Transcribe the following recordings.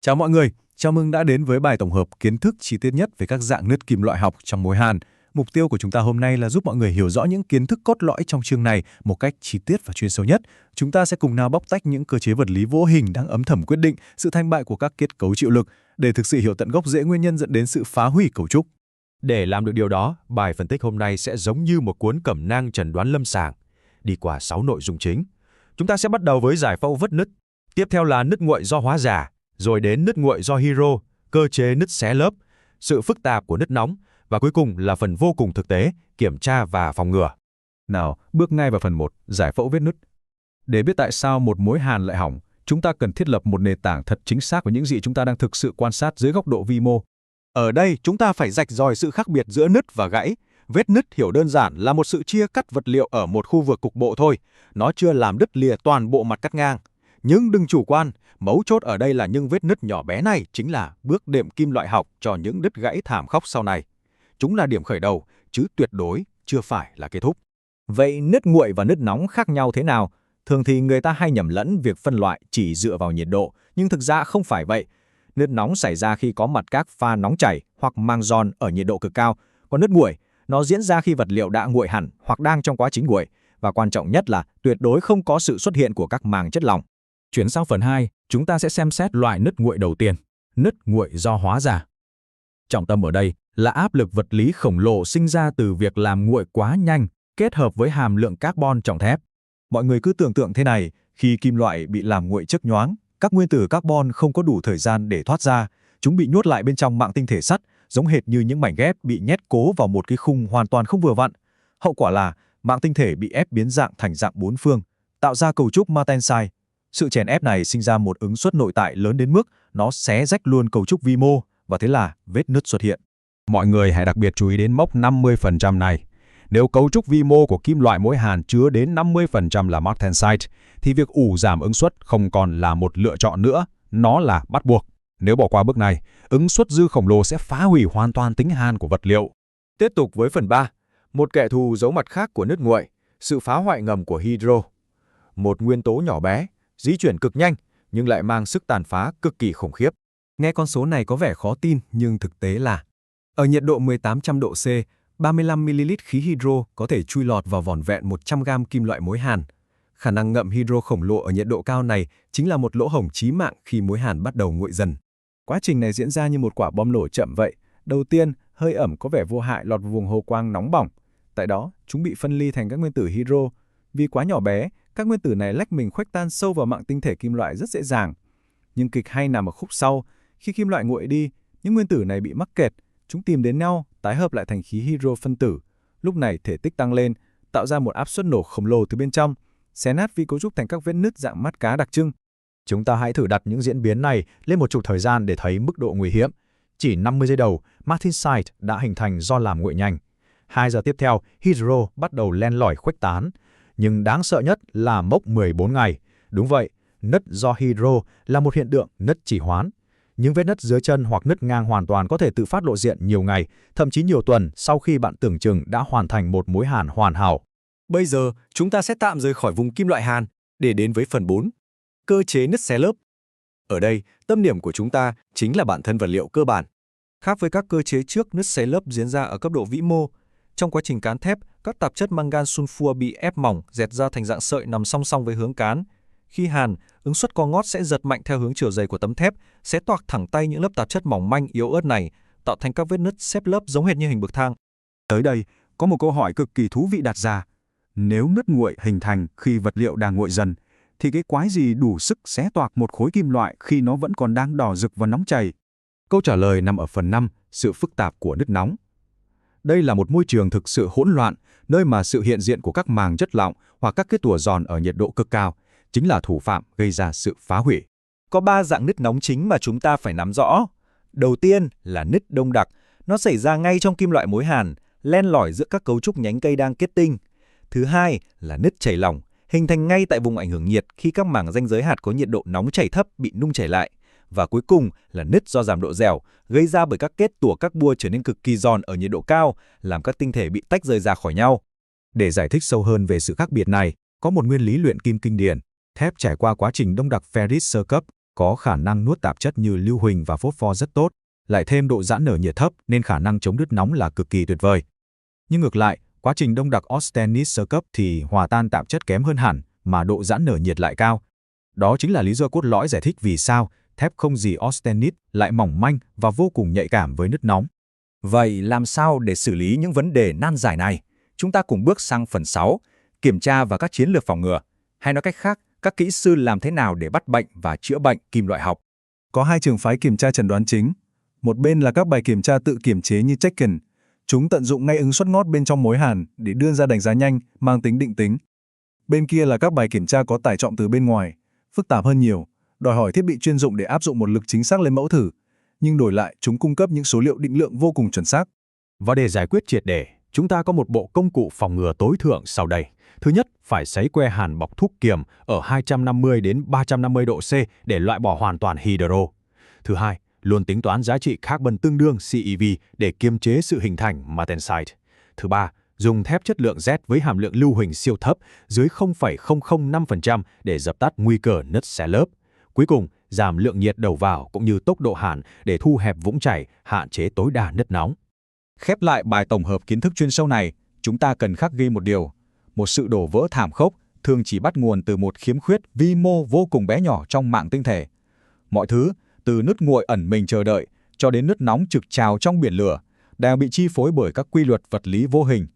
Chào mọi người, chào mừng đã đến với bài tổng hợp kiến thức chi tiết nhất về các dạng nứt kim loại học trong mối hàn. Mục tiêu của chúng ta hôm nay là giúp mọi người hiểu rõ những kiến thức cốt lõi trong chương này một cách chi tiết và chuyên sâu nhất. Chúng ta sẽ cùng nhau bóc tách những cơ chế vật lý vô hình đang âm thầm quyết định sự thành bại của các kết cấu chịu lực để thực sự hiểu tận gốc rễ nguyên nhân dẫn đến sự phá hủy cấu trúc. Để làm được điều đó, bài phân tích hôm nay sẽ giống như một cuốn cẩm nang chẩn đoán lâm sàng, đi qua 6 nội dung chính. Chúng ta sẽ bắt đầu với giải phẫu vết nứt, tiếp theo là nứt nguội do hóa giả, rồi đến nứt nguội do hydro, cơ chế nứt xé lớp, sự phức tạp của nứt nóng, và cuối cùng là phần vô cùng thực tế, kiểm tra và phòng ngừa. Nào, bước ngay vào phần 1, giải phẫu vết nứt. Để biết tại sao một mối hàn lại hỏng, chúng ta cần thiết lập một nền tảng thật chính xác với những gì chúng ta đang thực sự quan sát dưới góc độ vi mô. Ở đây, chúng ta phải rạch ròi sự khác biệt giữa nứt và gãy. Vết nứt hiểu đơn giản là một sự chia cắt vật liệu ở một khu vực cục bộ thôi. Nó chưa làm đứt lìa toàn bộ mặt cắt ngang. Nhưng đừng chủ quan, mấu chốt ở đây là những vết nứt nhỏ bé này chính là bước đệm kim loại học cho những đứt gãy thảm khốc sau này. Chúng là điểm khởi đầu, chứ tuyệt đối chưa phải là kết thúc. Vậy nứt nguội và nứt nóng khác nhau thế nào? Thường thì người ta hay nhầm lẫn việc phân loại chỉ dựa vào nhiệt độ, nhưng thực ra không phải vậy. Nứt nóng xảy ra khi có mặt cát pha nóng chảy hoặc màng giòn ở nhiệt độ cực cao, còn nứt nguội, nó diễn ra khi vật liệu đã nguội hẳn hoặc đang trong quá trình nguội, và quan trọng nhất là tuyệt đối không có sự xuất hiện của các màng chất lỏng. Chuyển sang phần 2, chúng ta sẽ xem xét loại nứt nguội đầu tiên, nứt nguội do hóa giả. Trọng tâm ở đây là áp lực vật lý khổng lồ sinh ra từ việc làm nguội quá nhanh kết hợp với hàm lượng carbon trong thép. Mọi người cứ tưởng tượng thế này, khi kim loại bị làm nguội chớp nhoáng, các nguyên tử carbon không có đủ thời gian để thoát ra, chúng bị nhốt lại bên trong mạng tinh thể sắt, giống hệt như những mảnh ghép bị nhét cố vào một cái khung hoàn toàn không vừa vặn. Hậu quả là mạng tinh thể bị ép biến dạng thành dạng bốn phương, tạo ra cấu trúc martensite. Sự chèn ép này sinh ra một ứng suất nội tại lớn đến mức nó xé rách luôn cấu trúc vi mô, và thế là vết nứt xuất hiện. Mọi người hãy đặc biệt chú ý đến mốc 50% này. Nếu cấu trúc vi mô của kim loại mối hàn chứa đến 50% là martensite, thì việc ủ giảm ứng suất không còn là một lựa chọn nữa, nó là bắt buộc. Nếu bỏ qua bước này, ứng suất dư khổng lồ sẽ phá hủy hoàn toàn tính hàn của vật liệu. Tiếp tục với phần 3, một kẻ thù giấu mặt khác của nứt nguội, sự phá hoại ngầm của hydro. Một nguyên tố nhỏ bé, di chuyển cực nhanh, nhưng lại mang sức tàn phá cực kỳ khủng khiếp. Nghe con số này có vẻ khó tin, nhưng thực tế là ở nhiệt độ 1800 độ C, 35ml khí hydro có thể chui lọt vào vỏn vẹn 100 gram kim loại mối hàn. Khả năng ngậm hydro khổng lồ ở nhiệt độ cao này chính là một lỗ hổng chí mạng khi mối hàn bắt đầu nguội dần. Quá trình này diễn ra như một quả bom nổ chậm vậy. Đầu tiên, hơi ẩm có vẻ vô hại lọt vào vùng hồ quang nóng bỏng. Tại đó, chúng bị phân ly thành các nguyên tử hydro. Vì quá nhỏ bé, các nguyên tử này lách mình khuếch tan sâu vào mạng tinh thể kim loại rất dễ dàng. Nhưng kịch hay nằm ở khúc sau. Khi kim loại nguội đi, những nguyên tử này bị mắc kẹt. Chúng tìm đến nhau, tái hợp lại thành khí hydro phân tử. Lúc này thể tích tăng lên, tạo ra một áp suất nổ khổng lồ từ bên trong, xé nát vi cấu trúc thành các vết nứt dạng mắt cá đặc trưng. Chúng ta hãy thử đặt những diễn biến này lên một chục thời gian để thấy mức độ nguy hiểm. Chỉ 50 giây đầu, martensite đã hình thành do làm nguội nhanh. 2 giờ tiếp theo, hydro bắt đầu len lỏi khuếch tán. Nhưng đáng sợ nhất là mốc 14 ngày. Đúng vậy, nứt do hydro là một hiện tượng nứt chỉ hoán. Những vết nứt dưới chân hoặc nứt ngang hoàn toàn có thể tự phát lộ diện nhiều ngày, thậm chí nhiều tuần sau khi bạn tưởng chừng đã hoàn thành một mối hàn hoàn hảo. Bây giờ, chúng ta sẽ tạm rời khỏi vùng kim loại hàn để đến với phần 4, cơ chế nứt xé lớp. Ở đây, tâm điểm của chúng ta chính là bản thân vật liệu cơ bản. Khác với các cơ chế trước, nứt xé lớp diễn ra ở cấp độ vĩ mô. Trong quá trình cán thép, các tạp chất mangan sulfur bị ép mỏng, dẹt ra thành dạng sợi nằm song song với hướng cán. Khi hàn, ứng suất co ngót sẽ giật mạnh theo hướng chiều dày của tấm thép, sẽ toạc thẳng tay những lớp tạp chất mỏng manh yếu ớt này, tạo thành các vết nứt xếp lớp giống hệt như hình bậc thang. Tới đây, có một câu hỏi cực kỳ thú vị đặt ra. Nếu nứt nguội hình thành khi vật liệu đang nguội dần, thì cái quái gì đủ sức xé toạc một khối kim loại khi nó vẫn còn đang đỏ rực và nóng chảy? Câu trả lời nằm ở phần 5, sự phức tạp của nứt nóng. Đây là một môi trường thực sự hỗn loạn, nơi mà sự hiện diện của các màng chất lỏng hoặc các kết tủa giòn ở nhiệt độ cực cao chính là thủ phạm gây ra sự phá hủy. Có 3 dạng nứt nóng chính mà chúng ta phải nắm rõ. Đầu tiên là nứt đông đặc. Nó xảy ra ngay trong kim loại mối hàn, len lỏi giữa các cấu trúc nhánh cây đang kết tinh. Thứ hai là nứt chảy lỏng, hình thành ngay tại vùng ảnh hưởng nhiệt khi các mảng ranh giới hạt có nhiệt độ nóng chảy thấp bị nung chảy lại. Và cuối cùng là nứt do giảm độ dẻo, gây ra bởi các kết tủa các bua trở nên cực kỳ giòn ở nhiệt độ cao, làm các tinh thể bị tách rời ra khỏi nhau. Để giải thích sâu hơn về sự khác biệt này, có một nguyên lý luyện kim kinh điển. Thép trải qua quá trình đông đặc ferrit sơ cấp, có khả năng nuốt tạp chất như lưu huỳnh và phosphor rất tốt, lại thêm độ giãn nở nhiệt thấp nên khả năng chống đứt nóng là cực kỳ tuyệt vời. Nhưng ngược lại, quá trình đông đặc austenite sơ cấp thì hòa tan tạp chất kém hơn hẳn mà độ giãn nở nhiệt lại cao. Đó chính là lý do cốt lõi giải thích vì sao thép không gỉ austenite lại mỏng manh và vô cùng nhạy cảm với nứt nóng. Vậy làm sao để xử lý những vấn đề nan giải này? Chúng ta cùng bước sang phần 6, kiểm tra và các chiến lược phòng ngừa. Hay nói cách khác, các kỹ sư làm thế nào để bắt bệnh và chữa bệnh kim loại học? Có hai trường phái kiểm tra chẩn đoán chính. Một bên là các bài kiểm tra tự kiểm chế như check-in. Chúng tận dụng ngay ứng suất ngót bên trong mối hàn để đưa ra đánh giá nhanh, mang tính định tính. Bên kia là các bài kiểm tra có tải trọng từ bên ngoài, phức tạp hơn nhiều, đòi hỏi thiết bị chuyên dụng để áp dụng một lực chính xác lên mẫu thử, nhưng đổi lại chúng cung cấp những số liệu định lượng vô cùng chuẩn xác. Và để giải quyết triệt để, chúng ta có một bộ công cụ phòng ngừa tối thượng sau đây. Thứ nhất, phải sấy que hàn bọc thuốc kiềm ở 250 đến 350 độ C để loại bỏ hoàn toàn hydro. Thứ hai, luôn tính toán giá trị carbon tương đương CEV để kiềm chế sự hình thành martensite. Thứ ba, dùng thép chất lượng Z với hàm lượng lưu huỳnh siêu thấp dưới 0,005% để dập tắt nguy cơ nứt xé lớp. Cuối cùng, giảm lượng nhiệt đầu vào cũng như tốc độ hàn để thu hẹp vũng chảy, hạn chế tối đa nứt nóng. Khép lại bài tổng hợp kiến thức chuyên sâu này, chúng ta cần khắc ghi một điều. Một sự đổ vỡ thảm khốc thường chỉ bắt nguồn từ một khiếm khuyết vi mô vô cùng bé nhỏ trong mạng tinh thể. Mọi thứ, từ nứt nguội ẩn mình chờ đợi, cho đến nứt nóng trực trào trong biển lửa, đều bị chi phối bởi các quy luật vật lý vô hình.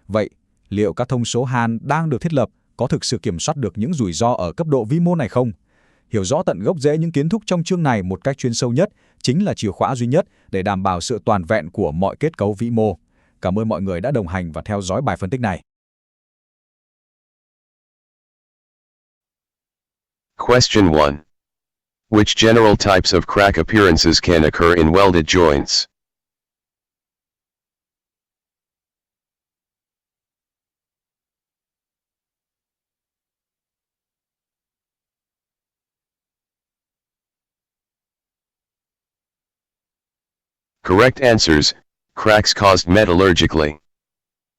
Vậy, liệu các thông số hàn đang được thiết lập có thực sự kiểm soát được những rủi ro ở cấp độ vi mô này không? Hiểu rõ tận gốc rễ những kiến thức trong chương này một cách chuyên sâu nhất chính là chìa khóa duy nhất để đảm bảo sự toàn vẹn của mọi kết cấu vĩ mô. Cảm ơn mọi người đã đồng hành và theo dõi bài phân tích này. Question 1. Which general types of crack appearances can occur in welded joints? Correct answers: cracks caused metallurgically,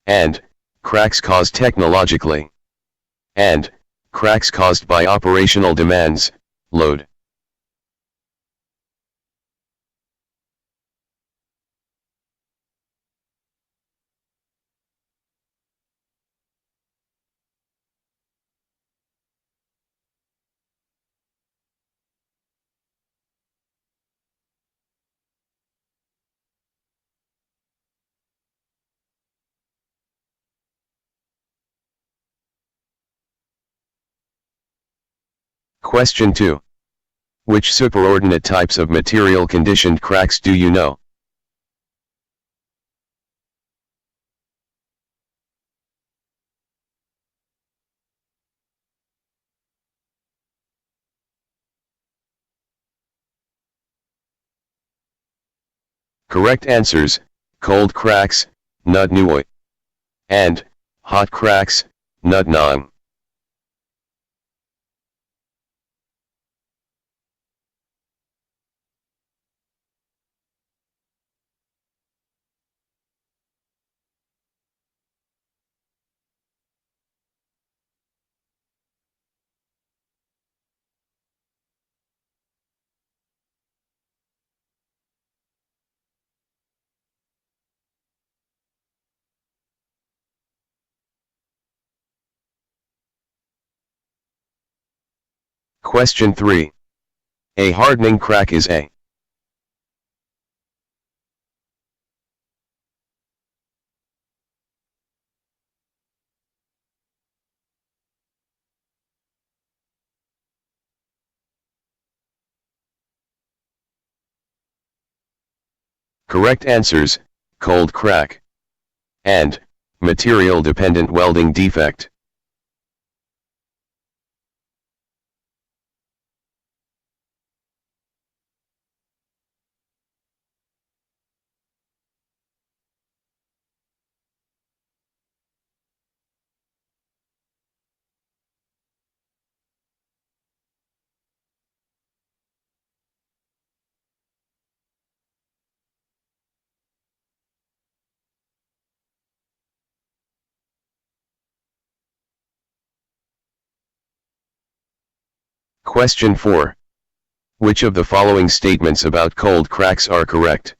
and cracks caused technologically, and cracks caused by operational demands, load. Question 2. Which superordinate types of material conditioned cracks do you know? Correct answers: cold cracks, nut nuoi, and hot cracks, nut nong. Question 3. A hardening crack is a Correct answers: cold crack and material-dependent welding defect. Question 4. Which of the following statements about cold cracks are correct?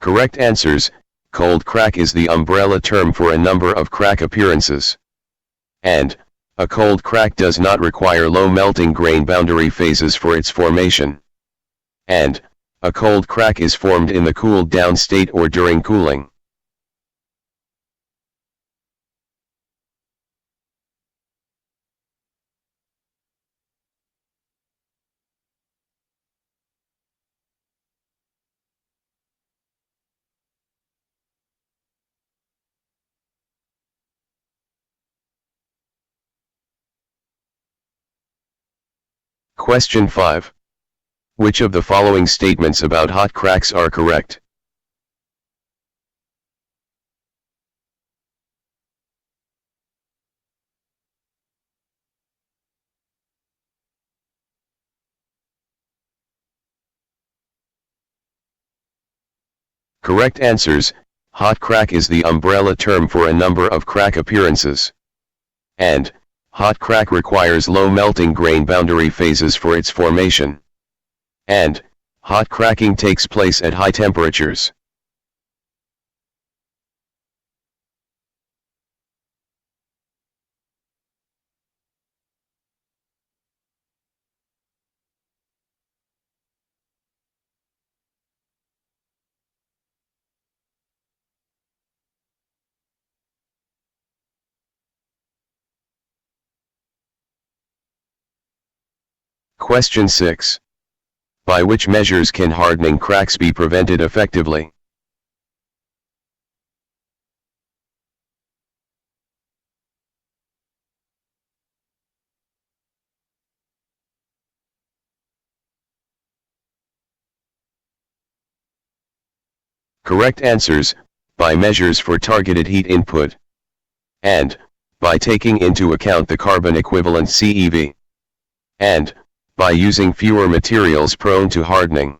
Correct answers: cold crack is the umbrella term for a number of crack appearances. And a cold crack does not require low melting grain boundary phases for its formation. And a cold crack is formed in the cooled down state or during cooling. Question 5. Which of the following statements about hot cracks are correct? Correct answers: hot crack is the umbrella term for a number of crack appearances. And hot crack requires low melting grain boundary phases for its formation. And hot cracking takes place at high temperatures. Question 6. By which measures can hardening cracks be prevented effectively? Correct answers: by measures for targeted heat input. And by taking into account the carbon equivalent CEV. And by using fewer materials prone to hardening.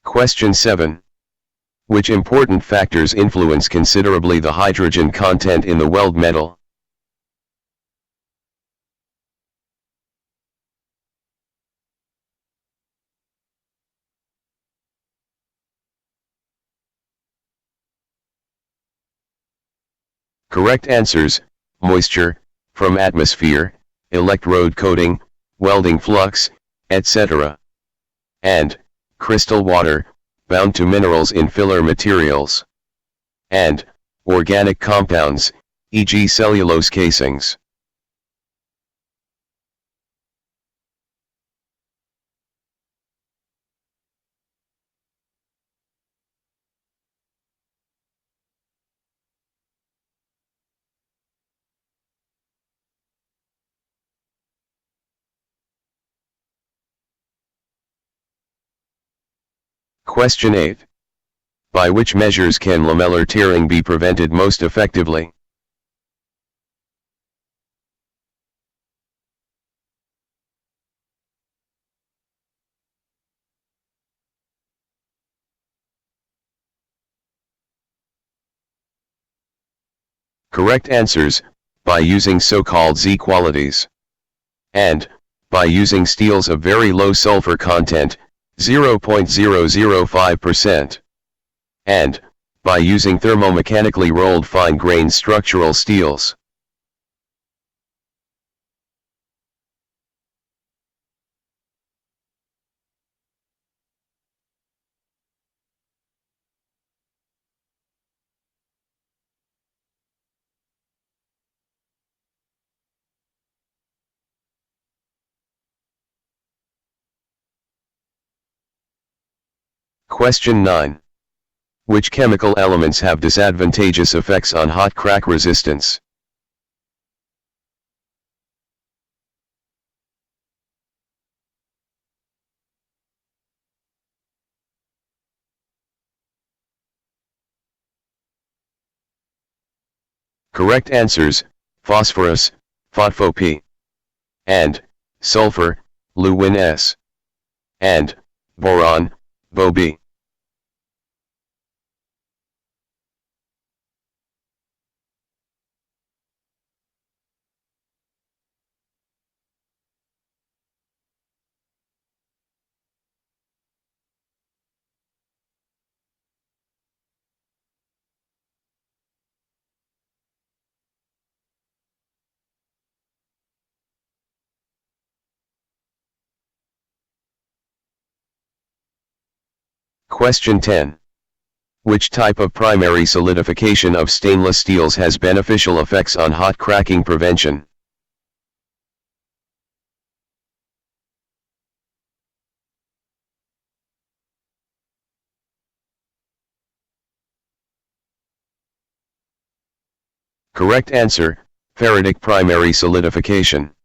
Question 7. Which important factors influence considerably the hydrogen content in the weld metal? Correct answers: moisture, from atmosphere, electrode coating, welding flux, etc. And crystal water, bound to minerals in filler materials. And organic compounds, e.g. cellulose casings. Question 8. By which measures can lamellar tearing be prevented most effectively? Correct answers: by using so-called Z qualities. And by using steels of very low sulfur content, 0.005%. And by using thermomechanically rolled fine-grained structural steels. Question 9. Which chemical elements have disadvantageous effects on hot crack resistance? Correct answers: phosphorus, PhosphoP, and sulfur, LuWin-S, and boron, BoB. Question 10. Which type of primary solidification of stainless steels has beneficial effects on hot cracking prevention? Correct answer: ferritic primary solidification.